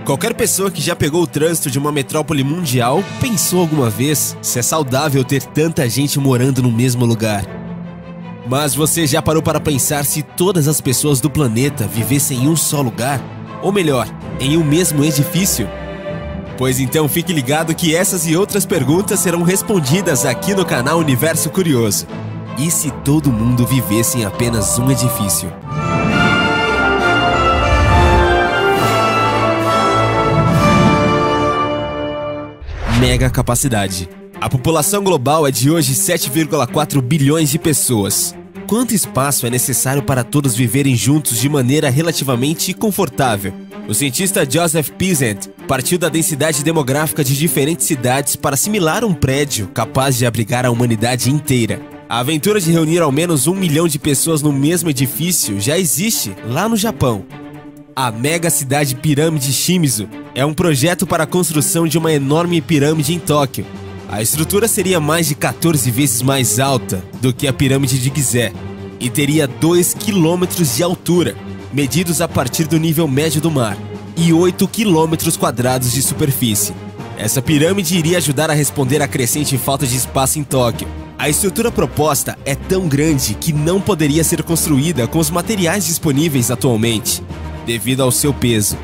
Qualquer pessoa que já pegou o trânsito de uma metrópole mundial pensou alguma vez se é saudável ter tanta gente morando no mesmo lugar. Mas você já parou para pensar se todas as pessoas do planeta vivessem em um só lugar? Ou melhor, em um mesmo edifício? Pois então fique ligado que essas e outras perguntas serão respondidas aqui no canal Universo Curioso. E se todo mundo vivesse em apenas um edifício? Mega capacidade. A população global é de hoje 7,4 bilhões de pessoas. Quanto espaço é necessário para todos viverem juntos de maneira relativamente confortável? O cientista Joseph Piezent partiu da densidade demográfica de diferentes cidades para assimilar um prédio capaz de abrigar a humanidade inteira. A aventura de reunir ao menos 1 milhão de pessoas no mesmo edifício já existe lá no Japão. A mega cidade Pirâmide Shimizu é um projeto para a construção de uma enorme pirâmide em Tóquio. A estrutura seria mais de 14 vezes mais alta do que a pirâmide de Gizé e teria 2 quilômetros de altura, medidos a partir do nível médio do mar, e 8 quilômetros quadrados de superfície. Essa pirâmide iria ajudar a responder à crescente falta de espaço em Tóquio. A estrutura proposta é tão grande que não poderia ser construída com os materiais disponíveis atualmente, devido ao seu peso.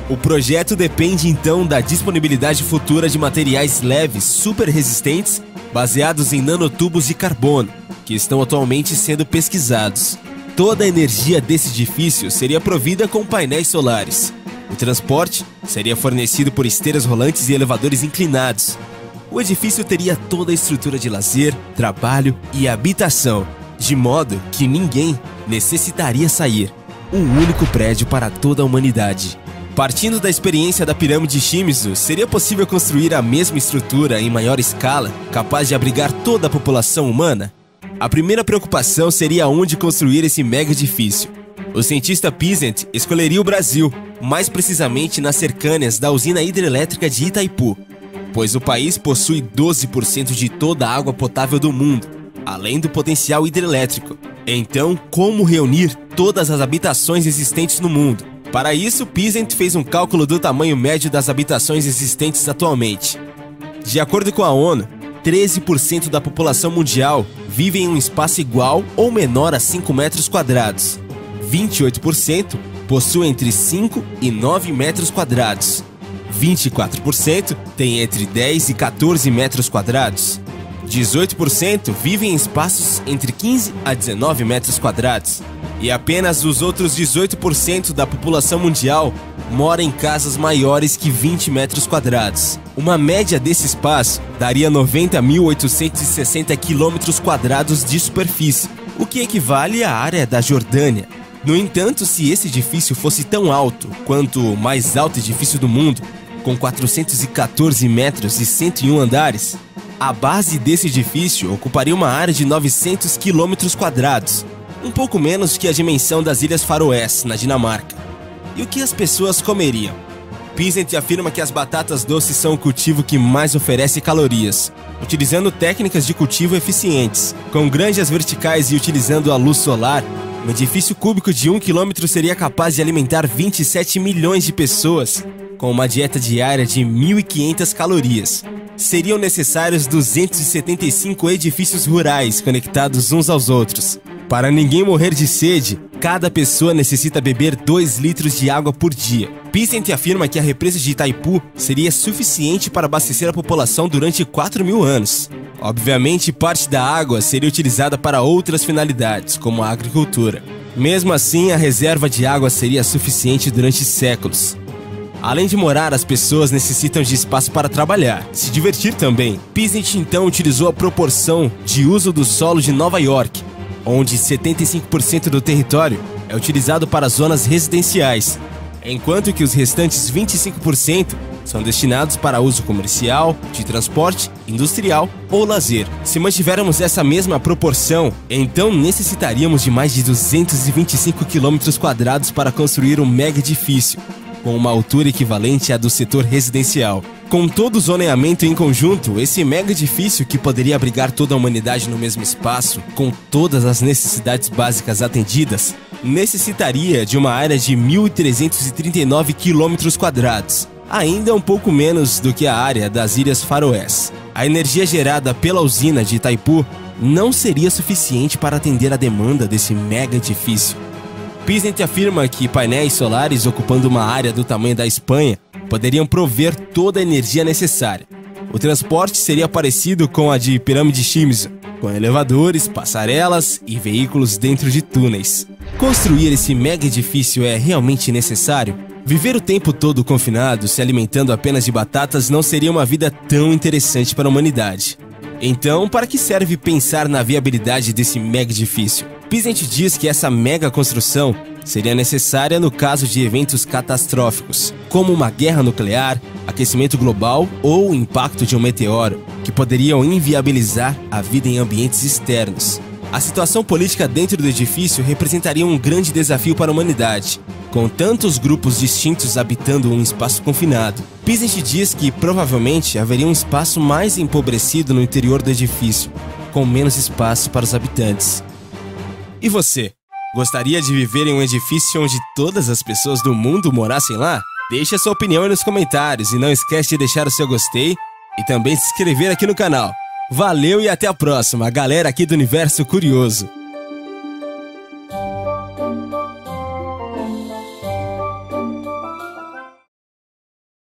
O projeto depende então da disponibilidade futura de materiais leves super resistentes baseados em nanotubos de carbono, que estão atualmente sendo pesquisados. Toda a energia desse edifício seria provida com painéis solares. O transporte seria fornecido por esteiras rolantes e elevadores inclinados. O edifício teria toda a estrutura de lazer, trabalho e habitação, de modo que ninguém necessitaria sair. Um único prédio para toda a humanidade. Partindo da experiência da pirâmide Shimizu, seria possível construir a mesma estrutura em maior escala, capaz de abrigar toda a população humana? A primeira preocupação seria onde construir esse mega edifício. O cientista Piezent escolheria o Brasil, mais precisamente nas cercânias da usina hidrelétrica de Itaipu, pois o país possui 12% de toda a água potável do mundo, além do potencial hidrelétrico. Então, como reunir todas as habitações existentes no mundo? Para isso, Piezent fez um cálculo do tamanho médio das habitações existentes atualmente. De acordo com a ONU, 13% da população mundial vive em um espaço igual ou menor a 5 metros quadrados. 28% possuem entre 5 e 9 metros quadrados. 24% têm entre 10 e 14 metros quadrados. 18% vivem em espaços entre 15 a 19 metros quadrados. E apenas os outros 18% da população mundial mora em casas maiores que 20 metros quadrados. Uma média desse espaço daria 90.860 quilômetros quadrados de superfície, o que equivale à área da Jordânia. No entanto, se esse edifício fosse tão alto quanto o mais alto edifício do mundo, com 414 metros e 101 andares, a base desse edifício ocuparia uma área de 900 quilômetros quadrados, um pouco menos que a dimensão das Ilhas Faroés, na Dinamarca. E o que as pessoas comeriam? Piezent afirma que as batatas doces são o cultivo que mais oferece calorias, utilizando técnicas de cultivo eficientes. Com granjas verticais e utilizando a luz solar, um edifício cúbico de 1 km seria capaz de alimentar 27 milhões de pessoas, com uma dieta diária de 1.500 calorias. Seriam necessários 275 edifícios rurais conectados uns aos outros. Para ninguém morrer de sede, cada pessoa necessita beber 2 litros de água por dia. Piezent afirma que a represa de Itaipu seria suficiente para abastecer a população durante 4.000 anos. Obviamente, parte da água seria utilizada para outras finalidades, como a agricultura. Mesmo assim, a reserva de água seria suficiente durante séculos. Além de morar, as pessoas necessitam de espaço para trabalhar, se divertir também. Piezent então utilizou a proporção de uso do solo de Nova York, onde 75% do território é utilizado para zonas residenciais, enquanto que os restantes 25% são destinados para uso comercial, de transporte, industrial ou lazer. Se mantivermos essa mesma proporção, então necessitaríamos de mais de 225 km² para construir um mega edifício, com uma altura equivalente à do setor residencial. Com todo o zoneamento em conjunto, esse mega edifício, que poderia abrigar toda a humanidade no mesmo espaço, com todas as necessidades básicas atendidas, necessitaria de uma área de 1.339 km², ainda um pouco menos do que a área das Ilhas Faroés. A energia gerada pela usina de Itaipu não seria suficiente para atender a demanda desse mega edifício. Pisnet afirma que painéis solares ocupando uma área do tamanho da Espanha poderiam prover toda a energia necessária. O transporte seria parecido com a de Pirâmide Shimza, com elevadores, passarelas e veículos dentro de túneis. Construir esse mega edifício é realmente necessário? Viver o tempo todo confinado, se alimentando apenas de batatas, não seria uma vida tão interessante para a humanidade. Então, para que serve pensar na viabilidade desse mega edifício? Pisnet diz que essa mega construção seria necessária no caso de eventos catastróficos, como uma guerra nuclear, aquecimento global ou o impacto de um meteoro, que poderiam inviabilizar a vida em ambientes externos. A situação política dentro do edifício representaria um grande desafio para a humanidade, com tantos grupos distintos habitando um espaço confinado. Pisnet diz que provavelmente haveria um espaço mais empobrecido no interior do edifício, com menos espaço para os habitantes. E você? Gostaria de viver em um edifício onde todas as pessoas do mundo morassem lá? Deixe a sua opinião aí nos comentários e não esquece de deixar o seu gostei e também se inscrever aqui no canal. Valeu e até a próxima, galera aqui do Universo Curioso!